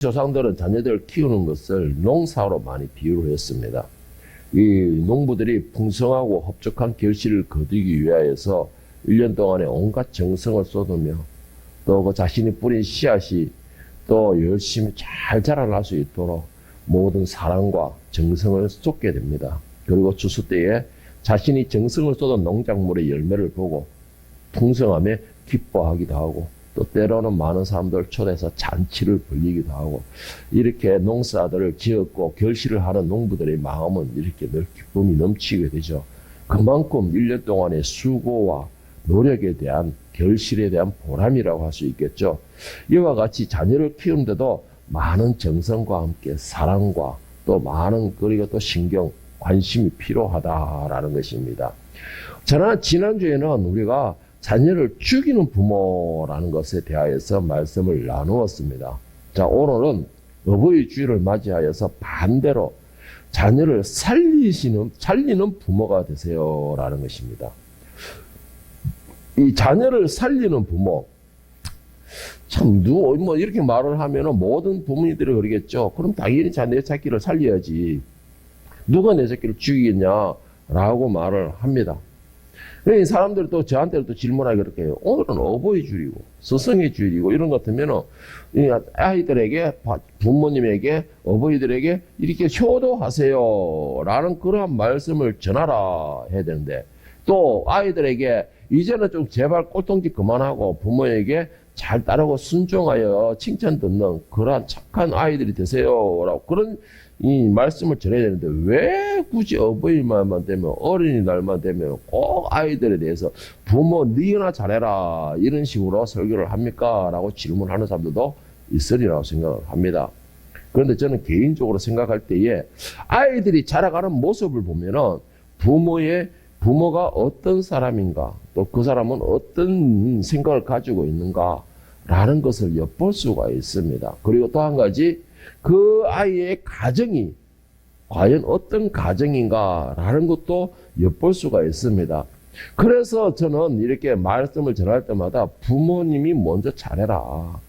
조상들은 자녀들을 키우는 것을 농사로 많이 비유를 했습니다. 이 농부들이 풍성하고 흡족한 결실을 거두기 위하여서 1년 동안에 온갖 정성을 쏟으며 또 그 자신이 뿌린 씨앗이 또 열심히 잘 자라날 수 있도록 모든 사랑과 정성을 쏟게 됩니다. 그리고 추수 때에 자신이 정성을 쏟은 농작물의 열매를 보고 풍성함에 기뻐하기도 하고 또 때로는 많은 사람들을 초대해서 잔치를 벌리기도 하고 이렇게 농사들을 지었고 결실을 하는 농부들의 마음은 이렇게 늘 기쁨이 넘치게 되죠. 그만큼 1년 동안의 수고와 노력에 대한 결실에 대한 보람이라고 할 수 있겠죠. 이와 같이 자녀를 키우는데도 많은 정성과 함께 사랑과 또 많은 그리고 또 신경, 관심이 필요하다라는 것입니다. 지난주에는 우리가 자녀를 죽이는 부모라는 것에 대하여서 말씀을 나누었습니다. 자, 오늘은 어버이 주일을 맞이하여서 반대로 자녀를 살리는 부모가 되세요라는 것입니다. 이 자녀를 살리는 부모, 참, 뭐, 이렇게 말을 하면은 모든 부모님들이 그러겠죠. 그럼 당연히 내 새끼를 살려야지. 누가 내 새끼를 죽이겠냐라고 말을 합니다. 사람들이 또 저한테도 질문하기 그렇게 해요. 오늘은 어버이 주일이고, 스승의 주일이고, 이런 것 같으면은, 아이들에게, 부모님에게, 어버이들에게 이렇게 효도하세요. 라는 그러한 말씀을 전하라 해야 되는데, 또 아이들에게 이제는 좀 제발 꼴통짓 그만하고 부모에게 잘 따르고 순종하여 칭찬 듣는 그러한 착한 아이들이 되세요라고 그런 이 말씀을 전해야 되는데 왜 굳이 어버이날만 되면 어린이날만 되면 꼭 아이들에 대해서 부모 너희나 잘해라 이런 식으로 설교를 합니까? 라고 질문하는 사람들도 있으리라고 생각을 합니다. 그런데 저는 개인적으로 생각할 때에 아이들이 자라가는 모습을 보면은 부모가 어떤 사람인가, 또 그 사람은 어떤 생각을 가지고 있는가, 라는 것을 엿볼 수가 있습니다. 그리고 또 한 가지, 그 아이의 가정이 과연 어떤 가정인가, 라는 것도 엿볼 수가 있습니다. 그래서 저는 이렇게 말씀을 전할 때마다 부모님이 먼저 잘해라.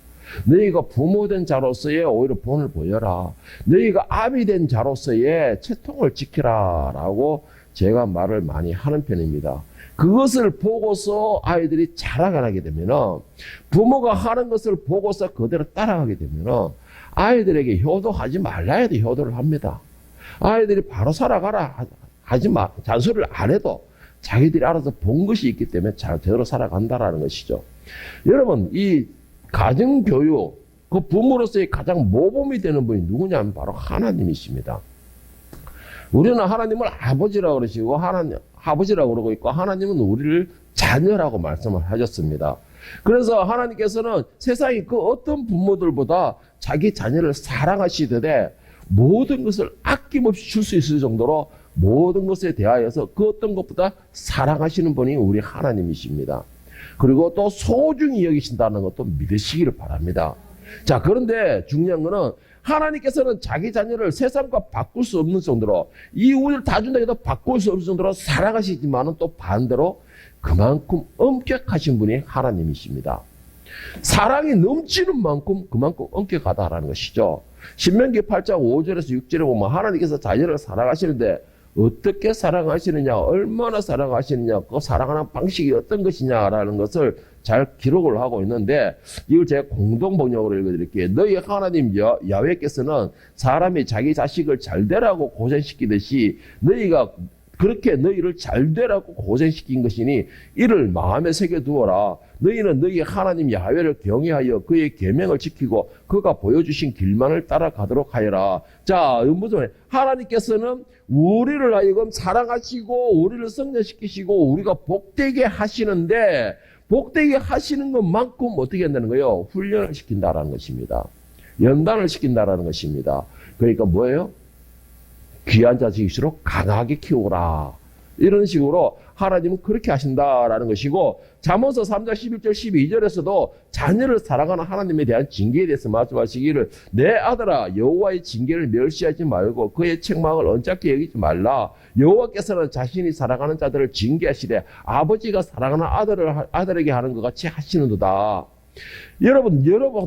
너희가 부모된 자로서의 오히려 본을 보여라. 너희가 아비 된 자로서의 채통을 지키라. 라고 제가 말을 많이 하는 편입니다. 그것을 보고서 아이들이 자라가게 되면 부모가 하는 것을 보고서 그대로 따라가게 되면 아이들에게 효도하지 말라 해도 효도를 합니다. 아이들이 바로 살아가라 하지 마. 잔소리를 안 해도 자기들이 알아서 본 것이 있기 때문에 제대로 살아간다라는 것이죠. 여러분, 이 가정교육, 그 부모로서의 가장 모범이 되는 분이 누구냐면 바로 하나님이십니다. 우리는 하나님을 아버지라고 그러시고 아버지라고 그러고 있고 하나님은 우리를 자녀라고 말씀을 하셨습니다. 그래서 하나님께서는 세상의 그 어떤 부모들보다 자기 자녀를 사랑하시되 모든 것을 아낌없이 줄 수 있을 정도로 모든 것에 대하여서 그 어떤 것보다 사랑하시는 분이 우리 하나님이십니다. 그리고 또 소중히 여기신다는 것도 믿으시기를 바랍니다. 자, 그런데 중요한 거는 하나님께서는 자기 자녀를 세상과 바꿀 수 없는 정도로 이 우리를 다 준다 해도 바꿀 수 없는 정도로 사랑하시지만은 또 반대로 그만큼 엄격하신 분이 하나님이십니다. 사랑이 넘치는 만큼 그만큼 엄격하다라는 것이죠. 신명기 8장 5절에서 6절에 보면 하나님께서 자녀를 사랑하시는데 어떻게 사랑하시느냐, 얼마나 사랑하시느냐, 그 사랑하는 방식이 어떤 것이냐라는 것을 잘 기록을 하고 있는데 이걸 제가 공동 번역으로 읽어드릴게요. 너희 하나님 야훼께서는 사람이 자기 자식을 잘 되라고 고생시키듯이 너희가 그렇게 너희를 잘 되라고 고생시킨 것이니 이를 마음에 새겨두어라. 너희는 너희 하나님 야훼를 경외하여 그의 계명을 지키고 그가 보여주신 길만을 따라가도록 하여라. 자, 무슨 하나님께서는 우리를 하여금 사랑하시고 우리를 성장시키시고 우리가 복되게 하시는데 복되게 하시는 것만큼 어떻게 한다는 거예요? 훈련을 시킨다라는 것입니다. 연단을 시킨다라는 것입니다. 그러니까 뭐예요? 귀한 자식일수록 강하게 키우라. 이런 식으로 하나님은 그렇게 하신다라는 것이고 잠언서 3장 11절 12절에서도 자녀를 사랑하는 하나님에 대한 징계에 대해서 말씀하시기를 내 아들아 여호와의 징계를 멸시하지 말고 그의 책망을 언짢게 여기지 말라. 여호와께서는 자신이 사랑하는 자들을 징계하시되 아버지가 사랑하는 아들에게 하는 것 같이 하시는도다. 여러분,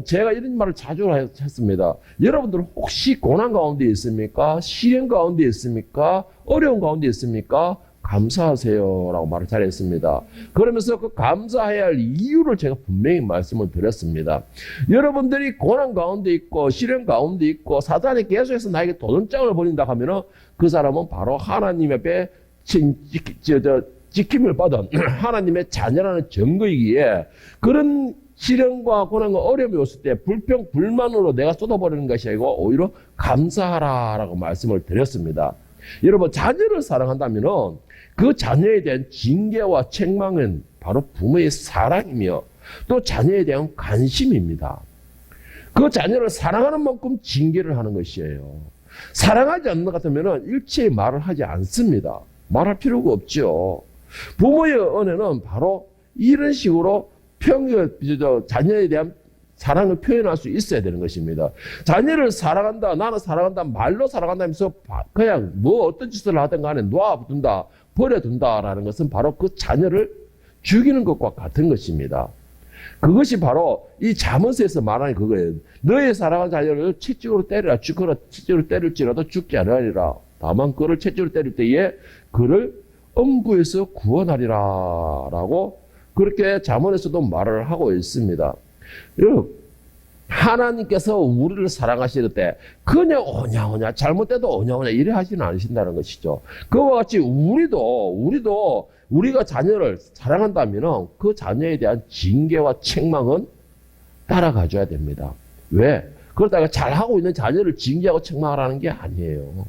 제가 이런 말을 자주 했습니다. 여러분들 혹시 고난 가운데 있습니까? 시련 가운데 있습니까? 어려운 가운데 있습니까? 감사하세요. 라고 말을 잘했습니다. 그러면서 그 감사해야 할 이유를 제가 분명히 말씀을 드렸습니다. 여러분들이 고난 가운데 있고, 시련 가운데 있고, 사단이 계속해서 나에게 도전장을 벌인다 하면은 그 사람은 바로 하나님 앞에 지킴을 받은 하나님의 자녀라는 증거이기에 그런 시련과 고난과 어려움이 왔을 때 불평, 불만으로 내가 쏟아버리는 것이 아니고 오히려 감사하라라고 말씀을 드렸습니다. 여러분, 자녀를 사랑한다면은 그 자녀에 대한 징계와 책망은 바로 부모의 사랑이며 또 자녀에 대한 관심입니다. 그 자녀를 사랑하는 만큼 징계를 하는 것이에요. 사랑하지 않는 것 같으면은 일체의 말을 하지 않습니다. 말할 필요가 없죠. 부모의 은혜는 바로 이런 식으로 자녀에 대한 사랑을 표현할 수 있어야 되는 것입니다. 자녀를 사랑한다, 나는 사랑한다, 말로 사랑한다면서 그냥 뭐 어떤 짓을 하든 간에 놔둔다, 버려둔다라는 것은 바로 그 자녀를 죽이는 것과 같은 것입니다. 그것이 바로 이 잠언서에서 말하는 그거예요. 너의 사랑하는 자녀를 채찍으로 때리라. 죽거나 채찍으로 때릴지라도 죽지 않으리라. 다만 그를 채찍으로 때릴 때에 그를 엄부에서 구원하리라 라고 그렇게 잠언에서도 말을 하고 있습니다. 하나님께서 우리를 사랑하실 때 그냥 오냐오냐 잘못돼도 오냐오냐 이래 하지는 않으신다는 것이죠. 그와 같이 우리도 우리가 자녀를 사랑한다면 그 자녀에 대한 징계와 책망은 따라가줘야 됩니다. 왜? 그러다가 잘하고 있는 자녀를 징계하고 책망하라는 게 아니에요.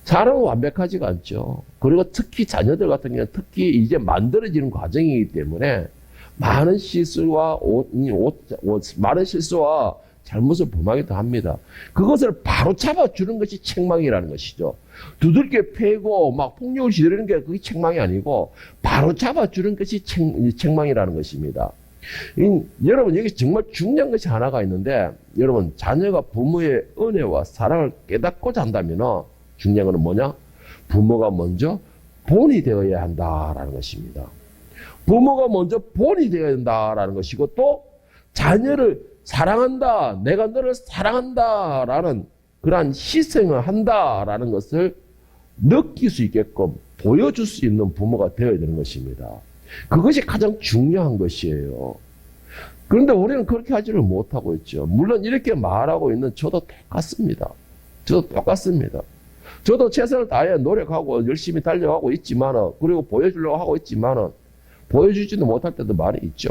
사람은 완벽하지가 않죠. 그리고 특히 자녀들 같은 경우는 특히 이제 만들어지는 과정이기 때문에 많은 실수와 잘못을 범하기도 합니다. 그것을 바로 잡아주는 것이 책망이라는 것이죠. 두들겨 패고 막 폭력을 지르는 게 그게 책망이 아니고 바로 잡아주는 것이 책망이라는 것입니다. 여러분, 여기 정말 중요한 것이 하나가 있는데, 여러분, 자녀가 부모의 은혜와 사랑을 깨닫고자 한다면 중요한 것은 뭐냐? 부모가 먼저 본이 되어야 한다라는 것입니다. 부모가 먼저 본이 되어야 된다라는 것이고, 또 자녀를 사랑한다, 내가 너를 사랑한다라는 그러한 희생을 한다라는 것을 느낄 수 있게끔 보여줄 수 있는 부모가 되어야 되는 것입니다. 그것이 가장 중요한 것이에요. 그런데 우리는 그렇게 하지를 못하고 있죠. 물론 이렇게 말하고 있는 저도 똑같습니다. 저도 최선을 다해 노력하고 열심히 달려가고 있지만은, 그리고 보여주려고 하고 있지만은 보여주지도 못할 때도 많이 있죠.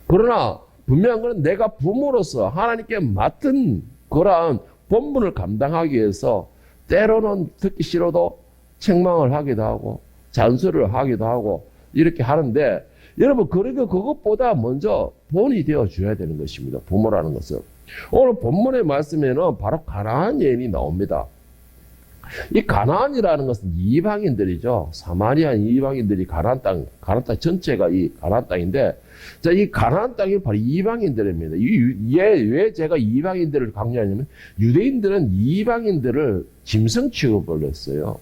그러나 분명한 것은 내가 부모로서 하나님께 맡은 그러한 본분을 감당하기 위해서 때로는 듣기 싫어도 책망을 하기도 하고 잔소리를 하기도 하고 이렇게 하는데, 여러분, 그러니까 그것보다 먼저 본이 되어줘야 되는 것입니다. 부모라는 것은. 오늘 본문의 말씀에는 바로 가나안 여인이 나옵니다. 이 가나안이라는 것은 이방인들이죠. 사마리아 이방인들이 가나안 땅 전체가 이 가나안 땅인데, 자, 이 가나안 땅이 바로 이방인들입니다. 왜 제가 이방인들을 강조하냐면, 유대인들은 이방인들을 짐승 취급을 했어요.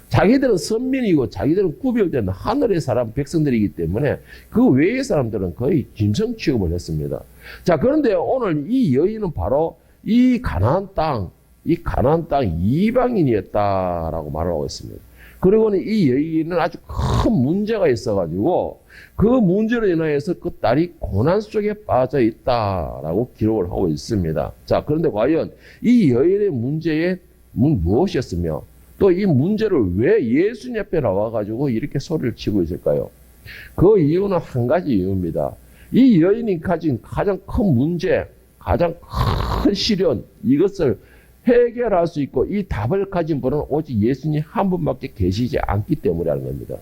자기들은 선민이고 자기들은 구별된 하늘의 사람 백성들이기 때문에 그 외의 사람들은 거의 짐승 취급을 했습니다. 자, 그런데 오늘 이 여인은 바로 이 가나안 땅 이방인이었다라고 말을 하고 있습니다. 그리고는 이 여인은 아주 큰 문제가 있어가지고 그 문제로 인하여서 그 딸이 고난 속에 빠져 있다라고 기록을 하고 있습니다. 자, 그런데 과연 이 여인의 문제의 무엇이었으며 또 이 문제를 왜 예수님 앞에 나와가지고 이렇게 소리를 치고 있을까요? 그 이유는 한 가지 이유입니다. 이 여인이 가진 가장 큰 문제, 가장 큰 시련, 이것을 해결할 수 있고 이 답을 가진 분은 오직 예수님 한 분밖에 계시지 않기 때문이라는 겁니다.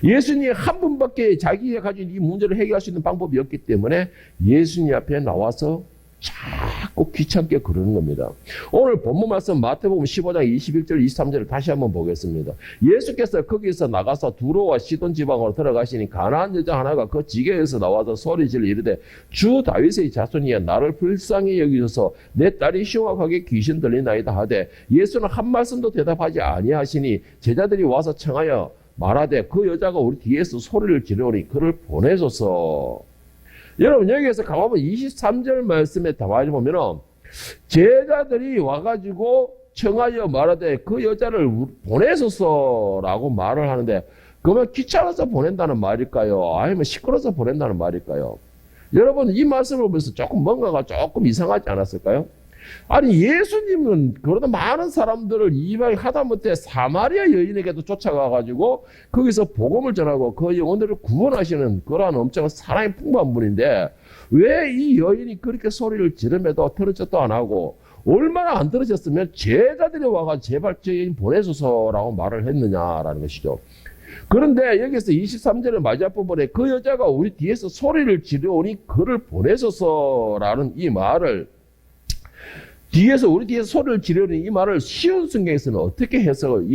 예수님 한 분밖에 자기가 가진 이 문제를 해결할 수 있는 방법이 없기 때문에 예수님 앞에 나와서 자꾸 귀찮게 그러는 겁니다. 오늘 본문 말씀 마태복음 15장 21절 23절을 다시 한번 보겠습니다. 예수께서 거기서 나가서 두로와 시돈 지방으로 들어가시니 가나안 여자 하나가 그 지게에서 나와서 소리질러 이르되 주 다윗의 자손이여 나를 불쌍히 여기셔서 내 딸이 흉악하게 귀신 들리나이다 하되 예수는 한 말씀도 대답하지 아니하시니 제자들이 와서 청하여 말하되 그 여자가 우리 뒤에서 소리를 지르오니 그를 보내소서. 여러분 여기에서 가보면 23절 말씀에 나와있는 보면은 제자들이 와가지고 청하여 말하되 그 여자를 보내소서라고 말을 하는데 그러면 귀찮아서 보낸다는 말일까요? 아니면 시끄러워서 보낸다는 말일까요? 여러분 이 말씀을 보면서 조금 뭔가가 조금 이상하지 않았을까요? 아니 예수님은 그러다 많은 사람들을 이방인 하다못해 사마리아 여인에게도 쫓아가가지고 거기서 복음을 전하고 그 영혼들을 구원하시는 그러한 엄청난 사랑이 풍부한 분인데 왜 이 여인이 그렇게 소리를 지름에도 들어젖도 안 하고 얼마나 안 들어졌으면 제자들이 와가 제발 저 여인 보내소서라고 말을 했느냐라는 것이죠. 그런데 여기서 23절의 마지막 부분에 그 여자가 우리 뒤에서 소리를 지르오니 그를 보내소서라는 이 말을 우리 뒤에서 소리를 지르는 이 말을 쉬운 성경에서는 어떻게 해석을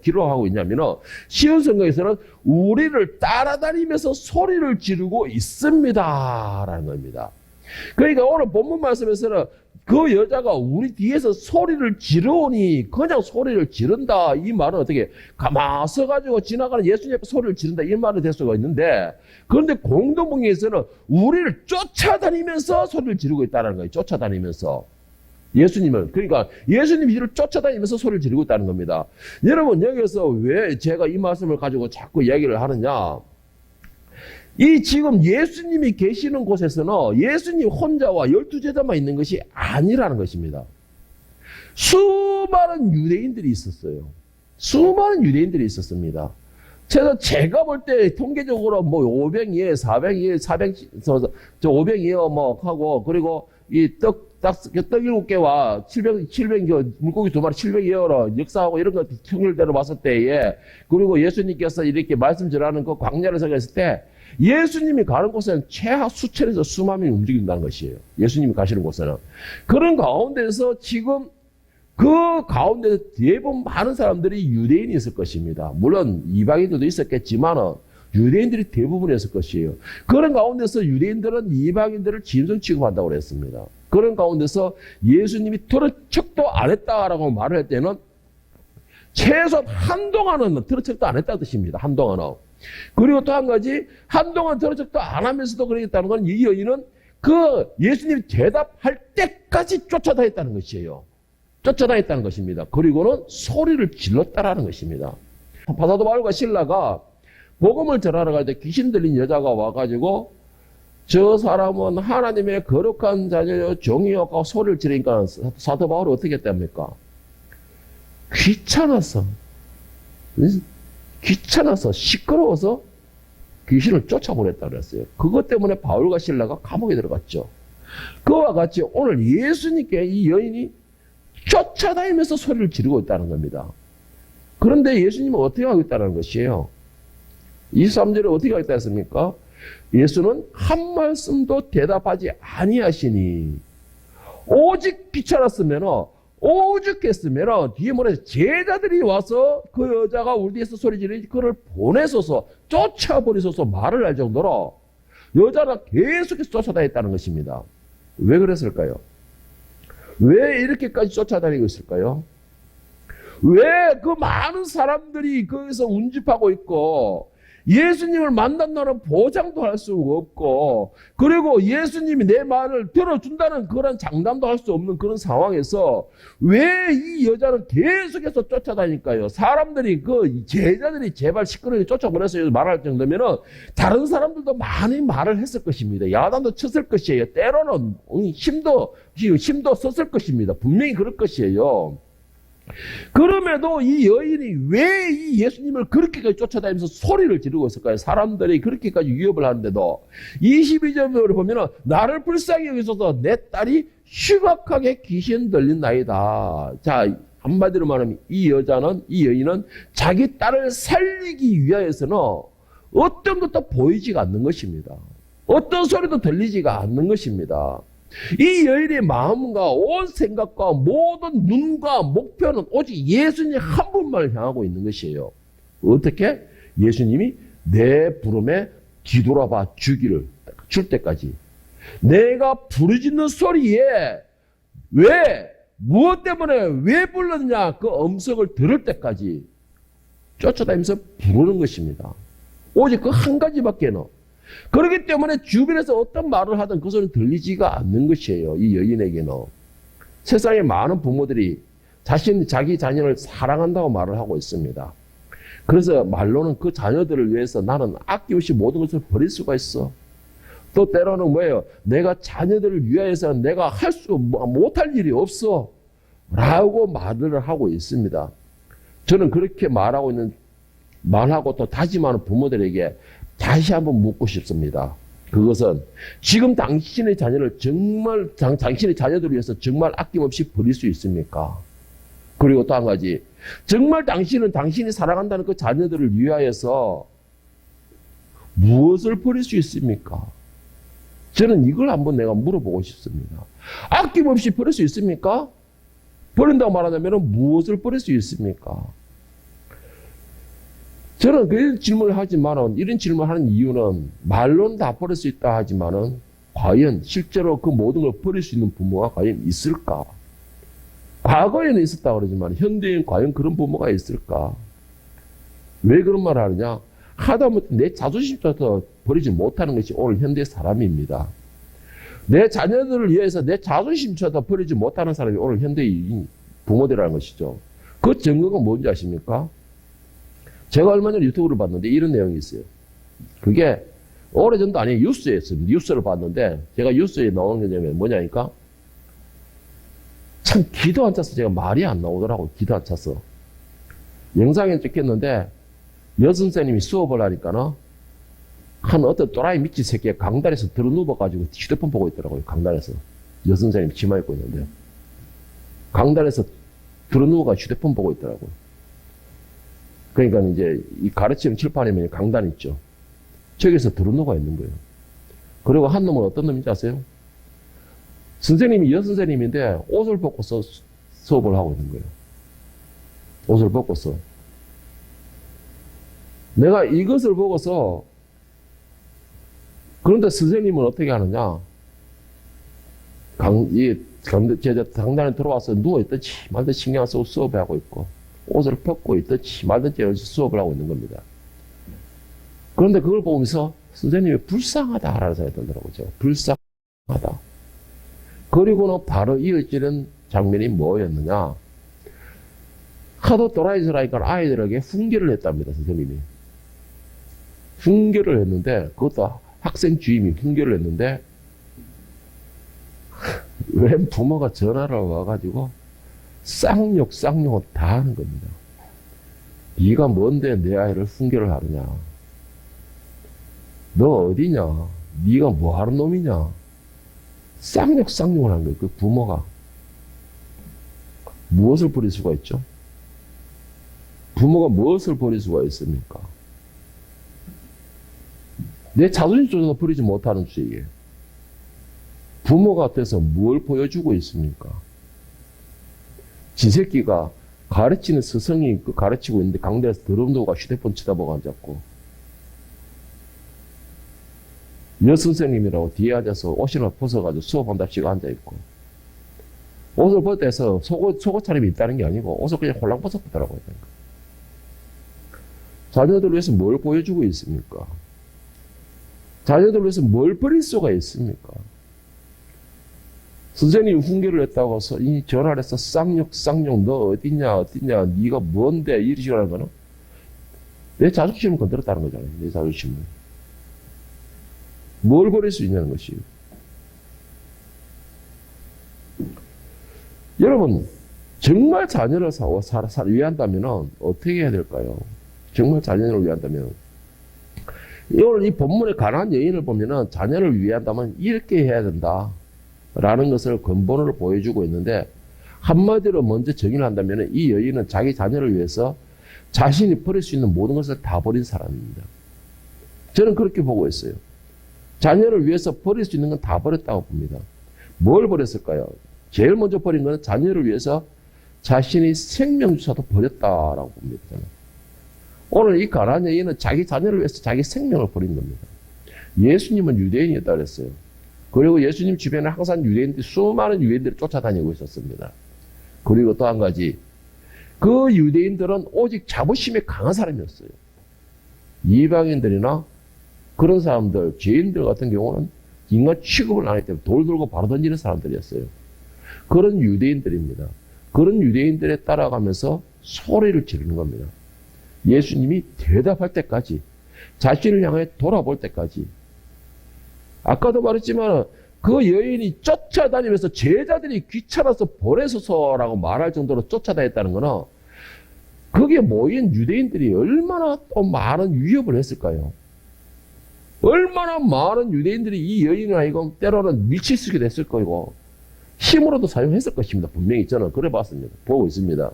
기록하고 있냐면은 쉬운 성경에서는 우리를 따라다니면서 소리를 지르고 있습니다라는 겁니다. 그러니까 오늘 본문 말씀에서는 그 여자가 우리 뒤에서 소리를 지르오니 그냥 소리를 지른다 이 말은 어떻게 가만 서가지고 지나가는 예수님 앞에 소리를 지른다 이 말이 될 수가 있는데 그런데 공동문에서는 우리를 쫓아다니면서 소리를 지르고 있다는 거예요. 쫓아다니면서 예수님을 그러니까 예수님이 이를 쫓아다니면서 소리를 지르고 있다는 겁니다. 여러분 여기서 왜 제가 이 말씀을 가지고 자꾸 이야기를 하느냐 이 지금 예수님이 계시는 곳에서는 예수님 혼자와 12제자만 있는 것이 아니라는 것입니다. 수많은 유대인들이 있었어요. 수많은 유대인들이 있었습니다. 제가 볼 때 통계적으로 뭐 500예, 400예, 500예 뭐 하고 그리고 이 떡 7개와 700 물고기 2마리 700여로 역사하고 이런 것 통일대로 봤을 때에 그리고 예수님께서 이렇게 말씀 전하는 그 광야를 서했을 때 예수님이 가는 곳에는 최하 수천에서 수만 명이 움직인다는 것이에요. 예수님이 가시는 곳에는. 그런 가운데서 지금 그 가운데 대부분 많은 사람들이 유대인이 있을 것입니다. 물론 이방인들도 있었겠지만 유대인들이 대부분이었을 것이에요. 그런 가운데서 유대인들은 이방인들을 짐승 취급한다고 그랬습니다. 그런 가운데서 예수님이 들은 척도 안 했다라고 말을 할 때는 최소한 한동안은 들은 척도 안 했다는 뜻입니다. 한동안은. 그리고 또 한 가지 한동안 들은 척도 안 하면서도 그러겠다는 건 이 여인은 그 예수님이 대답할 때까지 쫓아다녔다는 것이에요. 쫓아다녔다는 것입니다. 그리고는 소리를 질렀다라는 것입니다. 사도 바울과 실라가 복음을 전하러 갈 때 귀신 들린 여자가 와가지고 저 사람은 하나님의 거룩한 자녀요 종이요 하고 소리를 지르니까 사도 바울이 어떻게 했답니까? 귀찮아서 시끄러워서 귀신을 쫓아보냈다 그랬어요. 그것 때문에 바울과 실라가 감옥에 들어갔죠. 그와 같이 오늘 예수님께 이 여인이 쫓아다니면서 소리를 지르고 있다는 겁니다. 그런데 예수님은 어떻게 하고 있다는 것이에요? 23절에 어떻게 하겠다 했습니까? 예수는 한 말씀도 대답하지 아니하시니 오직 귀찮았으면 오죽했으면 뒤에 뭐래 제자들이 와서 그 여자가 우리 뒤에서 소리 지르니 그를 보내소서 쫓아버리소서 말을 할 정도로 여자는 계속해서 쫓아다녔다는 것입니다. 왜 그랬을까요? 왜 이렇게까지 쫓아다니고 있을까요? 왜 그 많은 사람들이 거기서 운집하고 있고 예수님을 만난다는 보장도 할 수 없고 그리고 예수님이 내 말을 들어준다는 그런 장담도 할 수 없는 그런 상황에서 왜 이 여자는 계속해서 쫓아다닐까요? 사람들이 그 제자들이 제발 시끄럽게 쫓아보내서 말할 정도면은 다른 사람들도 많이 말을 했을 것입니다. 야단도 쳤을 것이에요. 때로는 힘도 썼을 것입니다. 분명히 그럴 것이에요. 그럼에도 이 여인이 왜 이 예수님을 그렇게까지 쫓아다니면서 소리를 지르고 있을까요? 사람들이 그렇게까지 위협을 하는데도 22절을 보면 나를 불쌍히 여기소서 내 딸이 심각하게 귀신 들린나이다. 자, 한마디로 말하면 이 여인은 자기 딸을 살리기 위하여서는 어떤 것도 보이지가 않는 것입니다. 어떤 소리도 들리지가 않는 것입니다. 이 여인의 마음과 온 생각과 모든 눈과 목표는 오직 예수님 한 분만을 향하고 있는 것이에요. 어떻게? 예수님이 내 부름에 뒤돌아봐 줄 때까지. 내가 부르짖는 소리에 무엇 때문에 왜 불렀냐 그 음성을 들을 때까지 쫓아다니면서 부르는 것입니다. 오직 그 한 가지밖에는 그렇기 때문에 주변에서 어떤 말을 하든 그 소리는 들리지가 않는 것이에요. 이 여인에게는. 세상에 많은 부모들이 자기 자녀를 사랑한다고 말을 하고 있습니다. 그래서 말로는 그 자녀들을 위해서 나는 아낌없이 모든 것을 버릴 수가 있어. 또 때로는 뭐예요? 내가 자녀들을 위하여서 내가 못할 일이 없어. 라고 말을 하고 있습니다. 저는 그렇게 말하고 또 다짐하는 부모들에게 다시 한번 묻고 싶습니다. 그것은 지금 당신의 자녀를 당신의 자녀들을 위해서 정말 아낌없이 버릴 수 있습니까? 그리고 또 한 가지, 정말 당신은 당신이 사랑한다는 그 자녀들을 위하여서 무엇을 버릴 수 있습니까? 저는 이걸 한번 내가 물어보고 싶습니다. 아낌없이 버릴 수 있습니까? 버린다고 말하자면 무엇을 버릴 수 있습니까? 저는 그 질문을 하지만은, 이런 질문을 하는 이유는 말로는 다 버릴 수 있다 하지만은 과연 실제로 그 모든 걸 버릴 수 있는 부모가 과연 있을까? 과거에는 있었다 그러지만 현대에는 과연 그런 부모가 있을까? 왜 그런 말을 하느냐? 하다못해 내 자존심조차 버리지 못하는 것이 오늘 현대 사람입니다. 내 자녀들을 위해서 내 자존심조차 버리지 못하는 사람이 오늘 현대의 부모들이라는 것이죠. 그 증거가 뭔지 아십니까? 제가 얼마 전에 유튜브를 봤는데 이런 내용이 있어요. 그게 오래전도 아니에요. 뉴스였습니다. 뉴스를 봤는데 제가 뉴스에 나오는 게 뭐냐니까 참 기도 안 차서 제가 말이 안 나오더라고요. 기도 안 차서. 영상에 찍혔는데 여선생님이 수업을 하니까는 한 어떤 또라이 미친 새끼가 강단에서 들어 누워가지고 휴대폰 보고 있더라고요. 강단에서. 여선생님 치마 입고 있는데. 강단에서 들어 누워가 휴대폰 보고 있더라고요. 그러니까 이제 이 가르치는 칠판이면 강단 있죠. 저기서 들어 누워 있는 거예요. 그리고 한 놈은 어떤 놈인지 아세요? 선생님이 여선생님인데 옷을 벗고서 수업을 하고 있는 거예요. 옷을 벗고서. 내가 이것을 보고서 그런데 선생님은 어떻게 하느냐? 강단에 들어와서 누워있든지 말든지 신경 안 쓰고 수업을 하고 있고 옷을 벗고 있든지 말든지 수업을 하고 있는 겁니다. 그런데 그걸 보면서 선생님이 불쌍하다라는 생각이 들더라고요. 불쌍하다. 그리고는 바로 이어지는 장면이 뭐였느냐? 하도 또라이즈라니까 아이들에게 훈계를 했답니다, 선생님이. 훈계를 했는데, 그것도 학생 주임이 훈계를 했는데, 웬 부모가 전화를 와가지고, 쌍욕을 다 하는 겁니다. 네가 뭔데 내 아이를 훈계를 하느냐? 너 어디냐? 네가 뭐 하는 놈이냐? 쌍욕을 한 거예요, 그 부모가. 무엇을 버릴 수가 있죠? 부모가 무엇을 버릴 수가 있습니까? 내 자존심조차 버리지 못하는 주의에 부모가 돼서 뭘 보여주고 있습니까? 지 새끼가 가르치는 스승이 가르치고 있는데 강대에서 더러운도가 휴대폰 쳐다보고 앉았고 여선생님이라고 뒤에 앉아서 옷을 벗어가지고 수업한답시고 앉아있고 옷을 벗어서 속옷 차림이 있다는 게 아니고 옷을 그냥 홀랑 벗었더라고요. 자녀들 위해서 뭘 보여주고 있습니까? 자녀들 위해서 뭘 버릴 수가 있습니까? 선생님이 훈계를 했다고 해서 이 전화를 해서 쌍욕 너 어디냐 네가 뭔데 이런 식으로 하는 거는 내 자존심을 건드렸다는 거잖아요. 내 자존심을. 뭘 버릴 수 있냐는 것이에요. 여러분 정말 자녀를 위한다면 어떻게 해야 될까요? 정말 자녀를 위한다면 오늘 이 본문의 가난한 여인을 보면은 자녀를 위한다면 이렇게 해야 된다 라는 것을 근본으로 보여주고 있는데 한마디로 먼저 정의를 한다면 이 여인은 자기 자녀를 위해서 자신이 버릴 수 있는 모든 것을 다 버린 사람입니다. 저는 그렇게 보고 있어요. 자녀를 위해서 버릴 수 있는 건 다 버렸다고 봅니다. 뭘 버렸을까요? 제일 먼저 버린 것은 자녀를 위해서 자신이 생명조차도 버렸다라고 봅니다. 저는. 오늘 이 가난한 여인은 자기 자녀를 위해서 자기 생명을 버린 겁니다. 예수님은 유대인이었다 그랬어요. 그리고 예수님 주변에 항상 수많은 유대인들이 쫓아다니고 있었습니다. 그리고 또 한 가지, 그 유대인들은 오직 자부심에 강한 사람이었어요. 이방인들이나 그런 사람들, 죄인들 같은 경우는 인간 취급을 안 하기 때문에 돌 들고 바로 던지는 사람들이었어요. 그런 유대인들입니다. 그런 유대인들에 따라가면서 소리를 지르는 겁니다. 예수님이 대답할 때까지, 자신을 향해 돌아볼 때까지. 아까도 말했지만 그 여인이 쫓아다니면서 제자들이 귀찮아서 보내소서라고 말할 정도로 쫓아다녔다는 거는 거기에 모인 유대인들이 얼마나 또 많은 위협을 했을까요? 얼마나 많은 유대인들이 이 여인을 하여금 때로는 밀치쓰게 됐을 거고 힘으로도 사용했을 것입니다. 분명히 저는 그래 봤습니다. 보고 있습니다.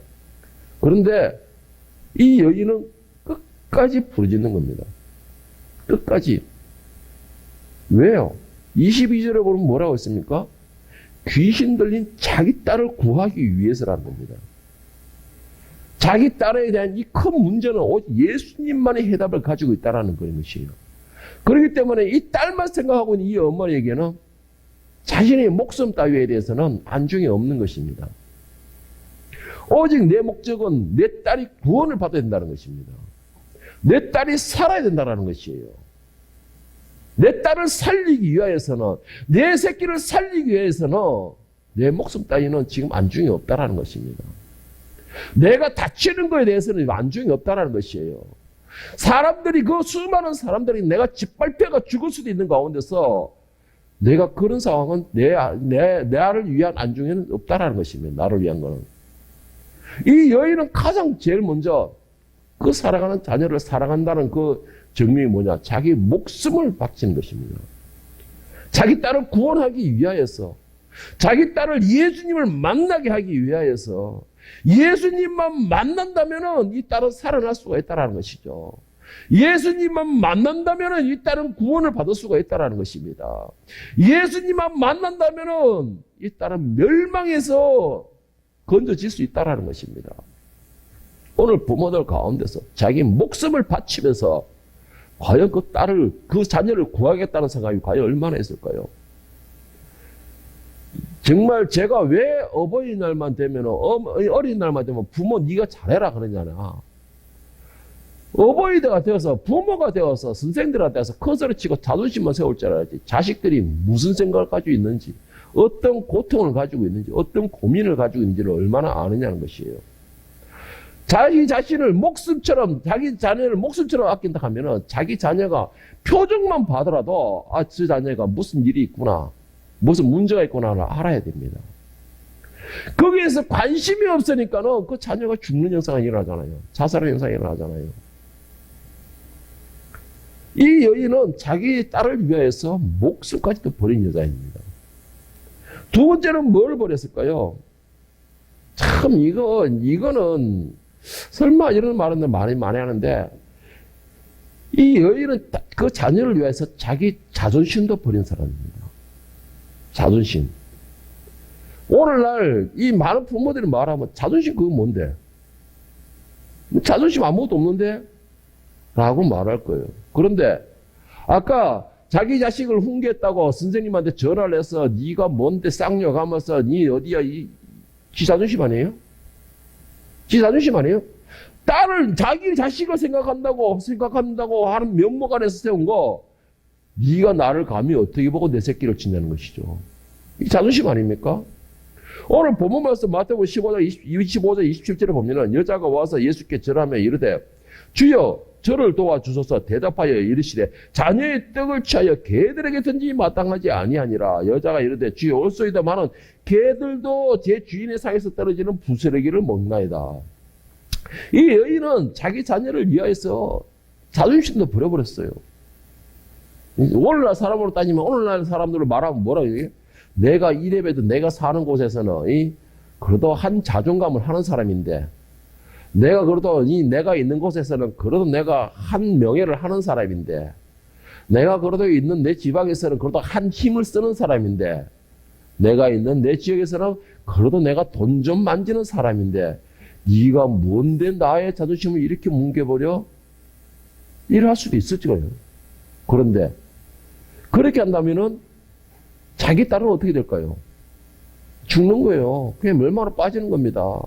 그런데 이 여인은 끝까지 부르짖는 겁니다. 끝까지. 왜요? 22절에 보면 뭐라고 했습니까? 귀신 들린 자기 딸을 구하기 위해서라는 겁니다. 자기 딸에 대한 이 큰 문제는 오직 예수님만의 해답을 가지고 있다는 그런 것이에요. 그렇기 때문에 이 딸만 생각하고 있는 이 어머니에게는 자신의 목숨 따위에 대해서는 안중이 없는 것입니다. 오직 내 목적은 내 딸이 구원을 받아야 된다는 것입니다. 내 딸이 살아야 된다는 것이에요. 내 딸을 살리기 위하여서는, 내 새끼를 살리기 위해서는 내 목숨 따위는 지금 안중이 없다는 것입니다. 내가 다치는 것에 대해서는 안중이 없다는 것이에요. 사람들이, 그 수많은 사람들이 내가 짓밟혀가 죽을 수도 있는 가운데서 내가 그런 상황은 나를 위한 안중에는 없다는 것입니다. 나를 위한 거는. 이 여인은 가장 제일 먼저 그 사랑하는 자녀를 사랑한다는 그 정명이 뭐냐? 자기 목숨을 바치는 것입니다. 자기 딸을 구원하기 위하여서, 자기 딸을 예수님을 만나게 하기 위하여서, 예수님만 만난다면 이 딸은 살아날 수가 있다는 것이죠. 예수님만 만난다면 이 딸은 구원을 받을 수가 있다는 것입니다. 예수님만 만난다면 이 딸은 멸망에서 건져질 수 있다는 것입니다. 오늘 부모들 가운데서 자기 목숨을 바치면서 과연 그 딸을, 그 자녀를 구하겠다는 생각이 과연 얼마나 있을까요? 정말 제가 왜 어버이날만 되면, 어린날만 되면 부모 네가 잘해라 그러잖아. 어버이가 되어서, 부모가 되어서, 선생들한테서 큰 소리 치고 자존심만 세울 줄 알아야지. 자식들이 무슨 생각을 가지고 있는지, 어떤 고통을 가지고 있는지, 어떤 고민을 가지고 있는지를 얼마나 아느냐는 것이에요. 자기 자신을 목숨처럼, 자기 자녀를 목숨처럼 아낀다 하면은 자기 자녀가 표정만 봐더라도, 아, 저 자녀가 무슨 일이 있구나, 무슨 문제가 있구나를 알아야 됩니다. 거기에서 관심이 없으니까는 그 자녀가 죽는 현상이 일어나잖아요. 자살의 현상이 일어나잖아요. 이 여인은 자기 딸을 위하여서 목숨까지도 버린 여자입니다. 두 번째는 뭘 버렸을까요? 참, 이거는, 설마 이런 말은 많이 하는데, 이 여인은 그 자녀를 위해서 자기 자존심도 버린 사람입니다. 자존심. 오늘날 이 많은 부모들이 말하면 자존심 그거 뭔데? 자존심 아무것도 없는데? 라고 말할 거예요. 그런데 아까 자기 자식을 훈계했다고 선생님한테 전화를 해서 네가 뭔데 쌍욕하면서 네 어디야, 지 자존심 아니에요? 지 자존심 아니에요? 딸을, 자기 자식을 생각한다고 하는 면목 안에서 세운 거, 네가 나를 감히 어떻게 보고 내 새끼를 친다는 것이죠. 이 자존심 아닙니까? 오늘 본문 말씀 마태복음 15장 27절에 보면은 여자가 와서 예수께 절하며 이르되 주여 저를 도와주소서 대답하여 이르시되 자녀의 떡을 취하여 개들에게 던지기 마땅하지 아니하니라. 여자가 이르되 주여 옳소이다마는 개들도 제 주인의 상에서 떨어지는 부스러기를 먹나이다. 이 여인은 자기 자녀를 위하여서 자존심도 버려버렸어요. 오늘날 사람으로 따지면, 오늘날 사람들을 말하면 뭐라고 얘기해요? 내가 이래봬도 내가 사는 곳에서는 그래도 한 자존감을 하는 사람인데, 내가 그래도 내가 있는 곳에서는 그래도 내가 한 명예를 하는 사람인데, 내가 그래도 있는 내 지방에서는 그래도 한 힘을 쓰는 사람인데, 내가 있는 내 지역에서는 그래도 내가 돈 좀 만지는 사람인데, 네가 뭔데 나의 자존심을 이렇게 뭉개버려? 이럴 수도 있을지 거예요. 그런데 그렇게 한다면은 자기 딸은 어떻게 될까요? 죽는 거예요. 그냥 멸망으로 빠지는 겁니다.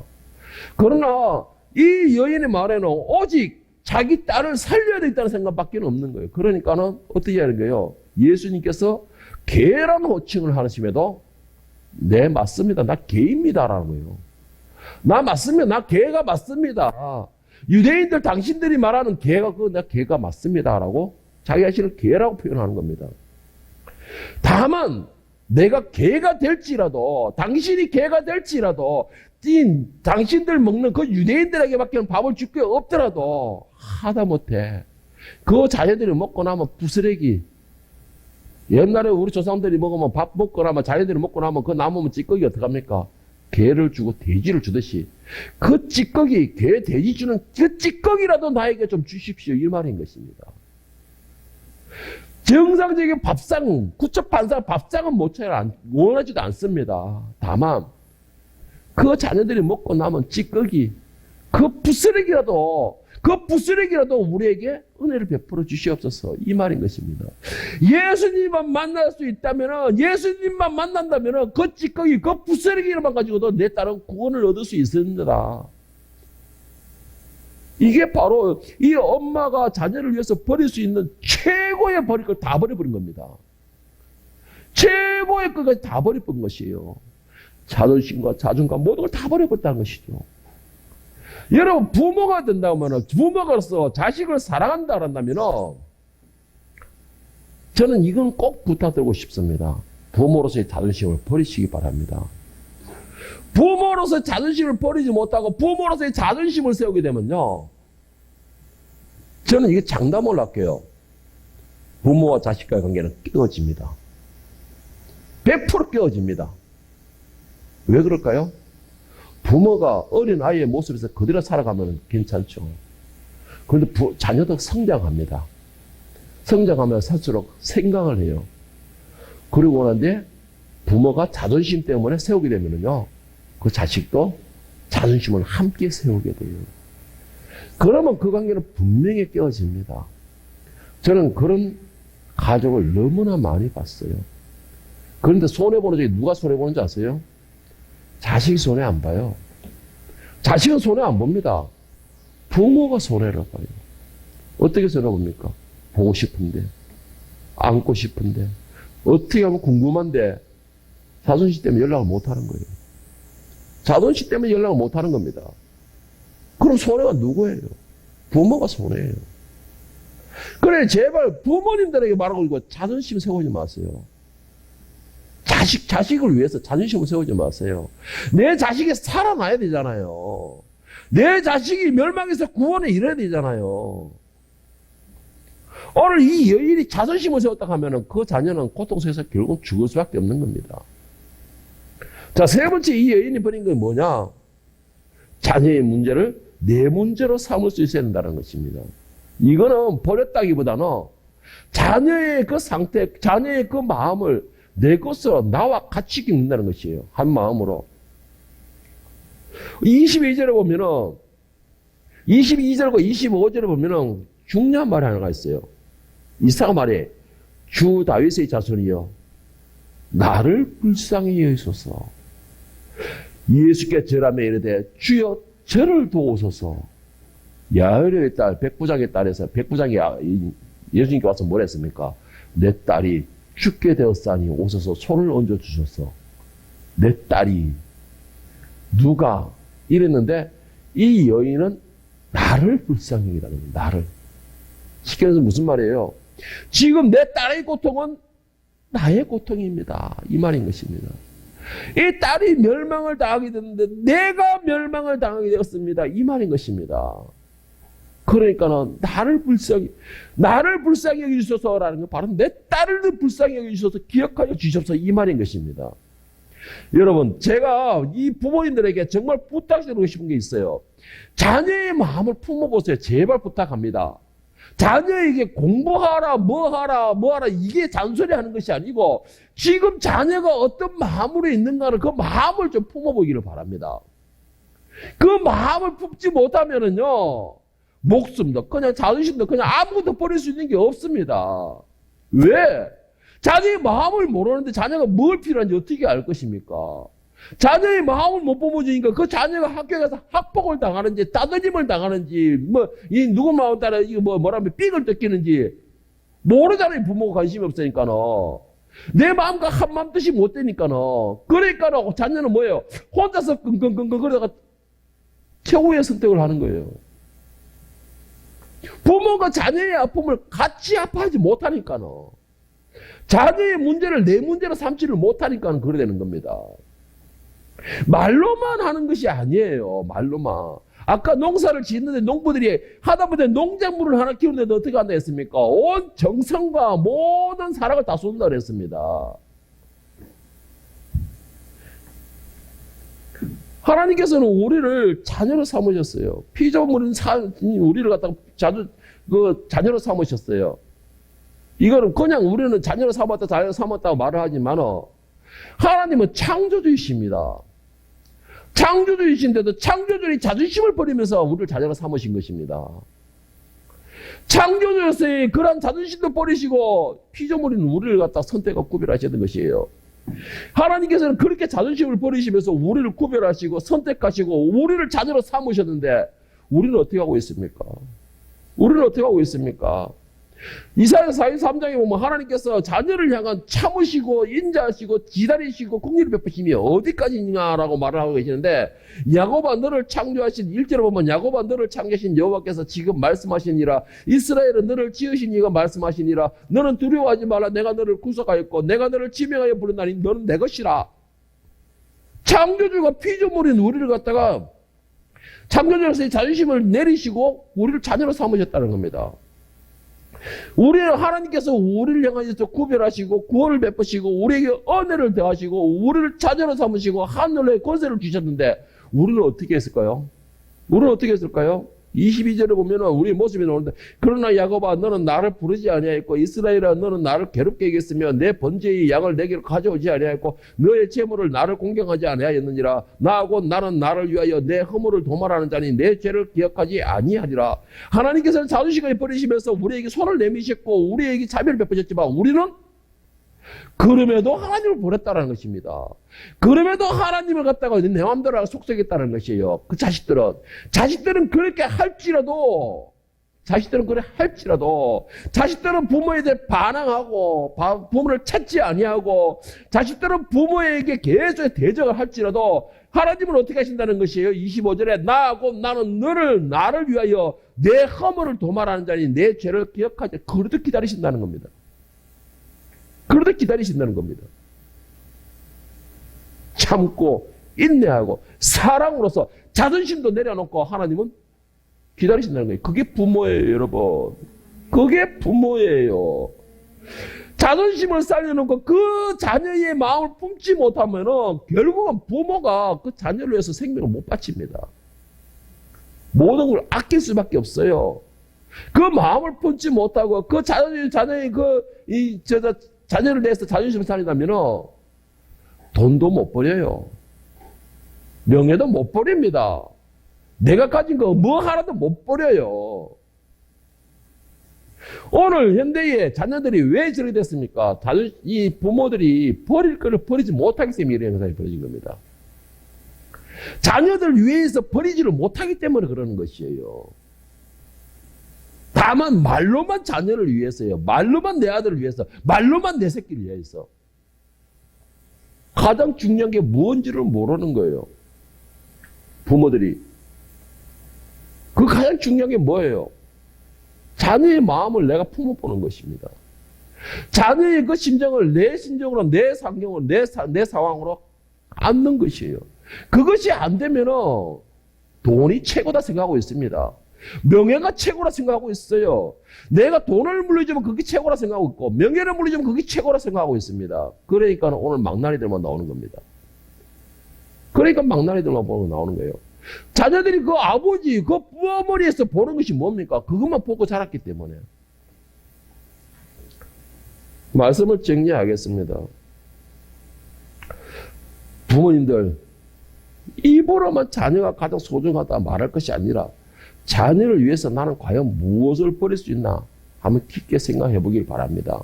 그러나 이 여인의 말에는 오직 자기 딸을 살려야 되겠다는 생각밖에 없는 거예요. 그러니까는 어떻게 하는 거예요? 예수님께서 개라는 호칭을 하심에도 네, 맞습니다. 나 개입니다라는 거예요. 나 맞습니다. 나 개가 맞습니다. 유대인들 당신들이 말하는 개가 나 개가 맞습니다라고 자기 자신을 개라고 표현하는 겁니다. 다만 내가 개가 될지라도 당신이 개가 될지라도 당신들 먹는 그 유대인들에게밖에 밥을 줄 게 없더라도 하다못해 그 자녀들이 먹고 나면 부스러기 옛날에 우리 조상들이 먹으면 밥 먹고 나면 자녀들이 먹고 나면 그 남으면 찌꺼기 어떡합니까? 개를 주고 돼지를 주듯이 그 찌꺼기 개 돼지 주는 그 찌꺼기라도 나에게 좀 주십시오 이 말인 것입니다. 정상적인 밥상 구첩반상 밥상은 원하지도 않습니다. 다만 그 자녀들이 먹고 남은 찌꺼기 그 부스러기라도 우리에게 은혜를 베풀어 주시옵소서 이 말인 것입니다. 예수님만 만날 수 있다면 예수님만 만난다면 그 찌꺼기 그 부스러기만 가지고도 내 딸은 구원을 얻을 수 있습니다. 이게 바로 이 엄마가 자녀를 위해서 버릴 수 있는 최고의 버릴 걸 다 버려버린 겁니다. 최고의 것까지 다 버려버린 것이에요. 자존심과 자존감 모든 걸 다 버려버렸다는 것이죠. 여러분 부모가 된다면 부모가로서 자식을 사랑한다 한다면 저는 이건 꼭 부탁드리고 싶습니다. 부모로서의 자존심을 버리시기 바랍니다. 부모로서 자존심을 버리지 못하고 부모로서의 자존심을 세우게 되면요. 저는 이게 장담을 할게요. 부모와 자식과의 관계는 깨어집니다. 100% 깨어집니다. 왜 그럴까요? 부모가 어린 아이의 모습에서 그대로 살아가면 괜찮죠. 그런데 자녀도 성장합니다. 성장하면 살수록 생각을 해요. 그리고 나는데 부모가 자존심 때문에 세우게 되면요. 그 자식도 자존심을 함께 세우게 돼요. 그러면 그 관계는 분명히 깨어집니다. 저는 그런 가족을 너무나 많이 봤어요. 그런데 손해보는 중에 누가 손해보는지 아세요? 자식이 손해 안 봐요. 자식은 손해 안 봅니다. 부모가 손해를 봐요. 어떻게 손해봅니까? 보고 싶은데, 안고 싶은데, 어떻게 하면 궁금한데, 자존심 때문에 연락을 못 하는 거예요. 자존심 때문에 연락을 못 하는 겁니다. 그럼 손해가 누구예요? 부모가 손해예요. 그래, 제발 부모님들에게 말하고 이거 자존심 세우지 마세요. 자식을 위해서 자존심을 세우지 마세요. 내 자식이 살아나야 되잖아요. 내 자식이 멸망해서 구원에 이뤄야 되잖아요. 오늘 이 여인이 자존심을 세웠다 하면은 그 자녀는 고통 속에서 결국 죽을 수밖에 없는 겁니다. 자, 세 번째 이 여인이 버린 건 뭐냐? 자녀의 문제를 내 문제로 삼을 수 있어야 된다는 것입니다. 이거는 버렸다기보다는 자녀의 그 상태, 자녀의 그 마음을 내 것으로 나와 같이 겪는다는 것이에요. 한 마음으로. 22절에 보면은 22절과 25절에 보면은 중요한 말이 하나가 있어요. 이사가 말해 주 다윗의 자손이여 나를 불쌍히 여기소서. 예수께 절하며 이르되 주여 저를 도우소서. 야훼의 딸 백부장의 딸에서 백부장이 예수님께 와서 뭐라 했습니까? 내 딸이 죽게 되었사니 오셔서 손을 얹어 주셔서. 내 딸이 누가 이랬는데 이 여인은 나를 불쌍히 여기라는 거예요. 나를. 쉽게 말해서 무슨 말이에요? 지금 내 딸의 고통은 나의 고통입니다. 이 말인 것입니다. 이 딸이 멸망을 당하게 됐는데 내가 멸망을 당하게 되었습니다. 이 말인 것입니다. 그러니까는 나를 불쌍히 여기주소서라는 건 바로 내 딸을 불쌍히 여기주소서 기억하여 주시옵소서 이 말인 것입니다. 여러분, 제가 이 부모님들에게 정말 부탁드리고 싶은 게 있어요. 자녀의 마음을 품어보세요. 제발 부탁합니다. 자녀에게 공부하라, 뭐하라 이게 잔소리 하는 것이 아니고 지금 자녀가 어떤 마음으로 있는가를 그 마음을 좀 품어보기를 바랍니다. 그 마음을 품지 못하면은요, 목숨도 그냥 자존심도 그냥 아무것도 버릴 수 있는 게 없습니다. 왜? 자녀의 마음을 모르는데 자녀가 뭘 필요한지 어떻게 알 것입니까? 자녀의 마음을 못 뽑아주니까 그 자녀가 학교에 가서 학폭을 당하는지, 따돌림을 당하는지, 이 누구 마음 따라, 뭐라면 삑을 뜯기는지, 모르잖아요. 부모가 관심이 없으니까는. 내 마음과 한마음 뜻이 못 되니까는. 그러니까는 자녀는 뭐예요? 혼자서 끙끙끙끙 그러다가 최후의 선택을 하는 거예요. 부모가 자녀의 아픔을 같이 아파하지 못하니까는. 자녀의 문제를 내 문제로 삼지를 못하니까 그래 되는 겁니다. 말로만 하는 것이 아니에요. 말로만. 아까 농사를 짓는데 농부들이 하다못해 농작물을 하나 키우는데 어떻게 한다 했습니까? 온 정성과 모든 사랑을 다 쏟는다 그랬습니다. 하나님께서는 우리를 자녀로 삼으셨어요. 피조물인 우리를 갖다가 자녀로 삼으셨어요. 이거는 그냥 우리는 자녀로 삼았다고 말을 하지만 하나님은 창조주이십니다. 창조주이신데도 창조주의 자존심을 버리면서 우리를 자녀로 삼으신 것입니다. 창조주로서의 그런 자존심도 버리시고 피조물인 우리를 갖다 선택하고 구별하셨던 것이에요. 하나님께서는 그렇게 자존심을 버리시면서 우리를 구별하시고 선택하시고 우리를 자녀로 삼으셨는데 우리는 어떻게 하고 있습니까? 우리는 어떻게 하고 있습니까? 이사야 43장에 보면 하나님께서 자녀를 향한 참으시고 인자하시고 기다리시고 긍휼을 베푸심이 어디까지냐라고 말을 하고 계시는데 야곱아 너를 창조하신 1절에 보면 야곱아 너를 창조하신 여호와께서 지금 말씀하시니라 이스라엘은 너를 지으신 이가 말씀하시니라 너는 두려워하지 말라 내가 너를 구속하였고 내가 너를 지명하여 부른다니 너는 내 것이라. 창조주가 피조물인 우리를 갖다가 창조주로서의 자존심을 내리시고 우리를 자녀로 삼으셨다는 겁니다. 우리는 하나님께서 우리를 향하여서 구별하시고 구원을 베푸시고 우리에게 은혜를 더하시고 우리를 자녀로 삼으시고 하늘의 권세를 주셨는데 우리는 어떻게 했을까요? 우리는 어떻게 했을까요? 22절에 보면은 우리 모습이 나오는데 그러나 야곱아 너는 나를 부르지 아니하였고 이스라엘아 너는 나를 괴롭게 여겼으며 내 번제의 양을 내게로 가져오지 아니하였고 너의 재물을 나를 공경하지 아니하였느니라 나하고 나는 나를 위하여 내 허물을 도말하는 자니 내 죄를 기억하지 아니하리라. 하나님께서는 자존심을 버리시면서 우리에게 손을 내미셨고 우리에게 자비를 베푸셨지만 우리는 그럼에도 하나님을 버렸다는 것입니다. 그럼에도 하나님을 갖다가 내 마음대로 속삭였다는 것이에요. 그 자식들은 그렇게 할지라도 자식들은 부모에 대해 반항하고 부모를 찾지 아니하고 자식들은 부모에게 계속 대적을 할지라도 하나님은 어떻게 하신다는 것이에요? 25절에 나하고 나는 나를 위하여 내 허물을 도말하는 자니 내 죄를 기억하지 그렇게 기다리신다는 겁니다. 그러다 기다리신다는 겁니다. 참고 인내하고 사랑으로서 자존심도 내려놓고 하나님은 기다리신다는 거예요. 그게 부모예요, 여러분. 그게 부모예요. 자존심을 살려놓고 그 자녀의 마음을 품지 못하면은 결국은 부모가 그 자녀를 위해서 생명을 못 바칩니다. 모든 걸 아낄 수밖에 없어요. 그 마음을 품지 못하고 그 자녀의 자녀를 내서 자존심을 살린다면 돈도 못 버려요. 명예도 못 버립니다. 내가 가진 거 뭐 하나도 못 버려요. 오늘 현대의 자녀들이 왜 저렇게 됐습니까? 이 부모들이 버릴 거를 버리지 못하기 때문에 이런 현상이 벌어진 겁니다. 자녀들 위해서 버리지를 못하기 때문에 그러는 것이에요. 다만 말로만 자녀를 위해서요. 말로만 내 아들을 위해서. 말로만 내 새끼를 위해서. 가장 중요한 게 뭔지를 모르는 거예요. 부모들이. 그 가장 중요한 게 뭐예요? 자녀의 마음을 내가 품어보는 것입니다. 자녀의 그 심정을 내 심정으로, 내 상경으로, 내 상황으로 안는 것이에요. 그것이 안 되면 돈이 최고다 생각하고 있습니다. 명예가 최고라 생각하고 있어요. 내가 돈을 물려주면 그게 최고라 생각하고 있고 명예를 물려주면 그게 최고라 생각하고 있습니다. 그러니까 오늘 망나니들만 나오는 겁니다. 그러니까 망나니들만 보고 나오는 거예요. 자녀들이 그 아버지, 그 부어머리에서 보는 것이 뭡니까? 그것만 보고 자랐기 때문에. 말씀을 정리하겠습니다. 부모님들, 입으로만 자녀가 가장 소중하다 말할 것이 아니라 자녀를 위해서 나는 과연 무엇을 버릴 수 있나 한번 깊게 생각해 보길 바랍니다.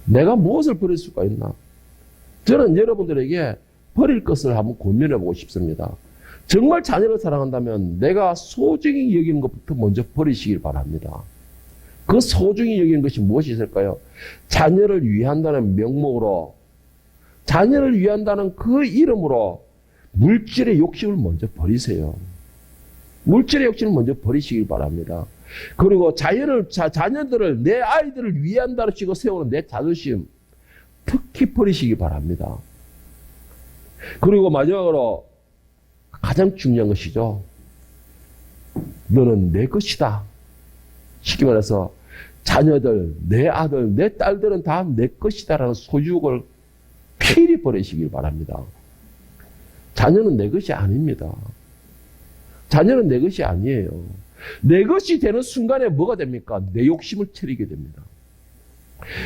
내가 무엇을 버릴 수가 있나? 저는 여러분들에게 버릴 것을 한번 고민해 보고 싶습니다. 정말 자녀를 사랑한다면 내가 소중히 여기는 것부터 먼저 버리시길 바랍니다. 그 소중히 여기는 것이 무엇이 있을까요? 자녀를 위한다는 명목으로, 자녀를 위한다는 그 이름으로 물질의 욕심을 먼저 버리세요. 물질의 욕심을 먼저 버리시길 바랍니다. 그리고 자녀들을, 내 아이들을 위한다고 치고 세우는 내 자존심 특히 버리시기 바랍니다. 그리고 마지막으로 가장 중요한 것이죠. 너는 내 것이다. 쉽게 말해서 자녀들, 내 아들, 내 딸들은 다 내 것이다라는 소유욕을 필히 버리시길 바랍니다. 자녀는 내 것이 아닙니다. 자녀는 내 것이 아니에요. 내 것이 되는 순간에 뭐가 됩니까? 내 욕심을 차리게 됩니다.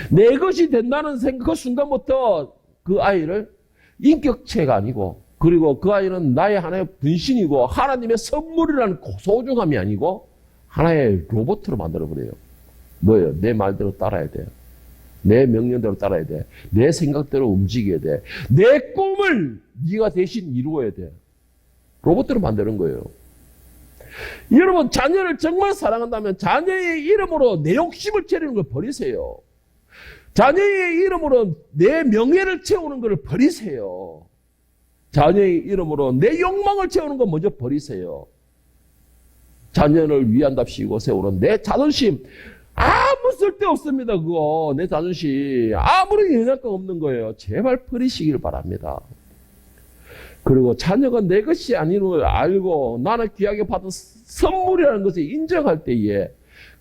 내 것이 된다는 생각, 그 순간부터 그 아이를 인격체가 아니고, 그리고 그 아이는 나의 하나의 분신이고 하나님의 선물이라는 소중함이 아니고 하나의 로봇으로 만들어버려요. 뭐예요? 내 말대로 따라야 돼. 내 명령대로 따라야 돼. 내 생각대로 움직여야 돼. 내 꿈을 네가 대신 이루어야 돼. 로봇으로 만드는 거예요. 여러분, 자녀를 정말 사랑한다면 자녀의 이름으로 내 욕심을 채우는 걸 버리세요. 자녀의 이름으로 내 명예를 채우는 걸 버리세요. 자녀의 이름으로 내 욕망을 채우는 거 먼저 버리세요. 자녀를 위한답시고 세우는 내 자존심, 아무 쓸데없습니다. 그거 내 자존심 아무런 영향감 없는 거예요. 제발 버리시길 바랍니다. 그리고 자녀가 내 것이 아닌 걸 알고 나는 귀하게 받은 선물이라는 것을 인정할 때에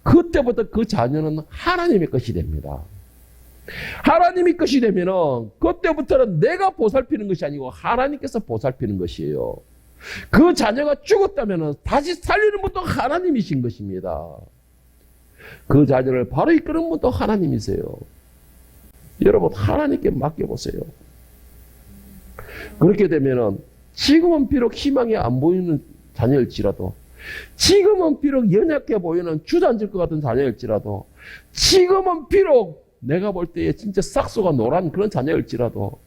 그때부터 그 자녀는 하나님의 것이 됩니다. 하나님의 것이 되면은 그때부터는 내가 보살피는 것이 아니고 하나님께서 보살피는 것이에요. 그 자녀가 죽었다면은 다시 살리는 분도 하나님이신 것입니다. 그 자녀를 바로 이끄는 분도 하나님이세요. 여러분, 하나님께 맡겨보세요. 그렇게 되면은 지금은 비록 희망이 안 보이는 자녀일지라도, 지금은 비록 연약해 보이는 주저앉을 것 같은 자녀일지라도, 지금은 비록 내가 볼 때에 진짜 싹수가 노란 그런 자녀일지라도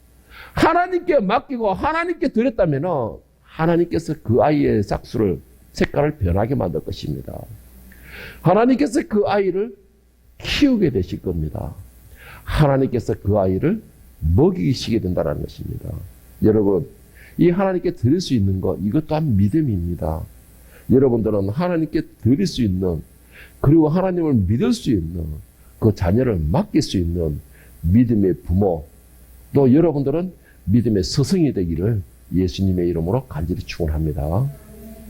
하나님께 맡기고 하나님께 드렸다면 하나님께서 그 아이의 싹수를, 색깔을 변하게 만들 것입니다. 하나님께서 그 아이를 키우게 되실 겁니다. 하나님께서 그 아이를 먹이시게 된다는 것입니다. 여러분, 이 하나님께 드릴 수 있는 것, 이것 또한 믿음입니다. 여러분들은 하나님께 드릴 수 있는, 그리고 하나님을 믿을 수 있는, 그 자녀를 맡길 수 있는 믿음의 부모, 또 여러분들은 믿음의 스승이 되기를 예수님의 이름으로 간절히 축원합니다.